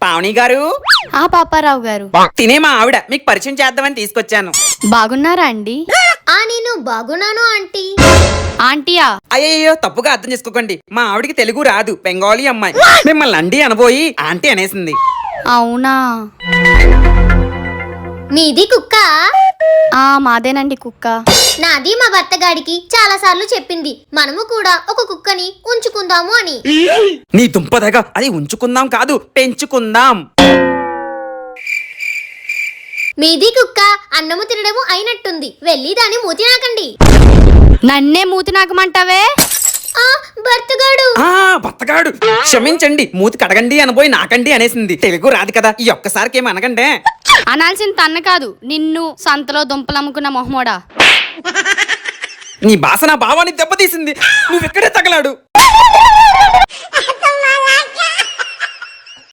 పావని గారు. ఆ పాపారావు గారు. తినే మా ఆవిడ, మీకు పరిచయం చేద్దామని తీసుకొచ్చాను. బాగున్నారా అండి? నేను బాగున్నాను ఆంటీ. ఆంటీయా? అయ్యయ్యో, తప్పుగా అర్థం చేసుకోకండి. మా ఆవిడికి తెలుగు రాదు, బెంగాలీ అమ్మాయి. మిమ్మల్ని అండి అనబోయి ఆంటీ అనేసింది. అవునా? మీది కుక్క? మాదేనండి కుక్క. నాది మా భర్తగాడికి చాలా సార్లు చెప్పింది మనము కూడా ఒక కుక్కని ఉంచుకుందాము అని. నీ దుంపదగా, అది ఉంచుకుందాం కాదు, పెంచుకుందాం. మీది కుక్క అన్నము తినడము అయినట్టుంది, వెళ్ళి దాని మూతి నాకండి. నన్నే మూతి నాకమంటావే? భర్తగాడు. భర్తగాడు, క్షమించండి, మూతి కడగండి అనబోయి నాకండి అనేసింది. తెలుగు రాదు కదా, ఈ ఒక్కసారికి ఏమి అనకండే. అనాల్సిన తన్న కాదు, నిన్ను. సంతలో దుంపలమ్ముకున్న మొహమోడా. నీ భాష నా భావాన్ని దెబ్బతీసింది. నువ్వెక్కడే తగలాడు.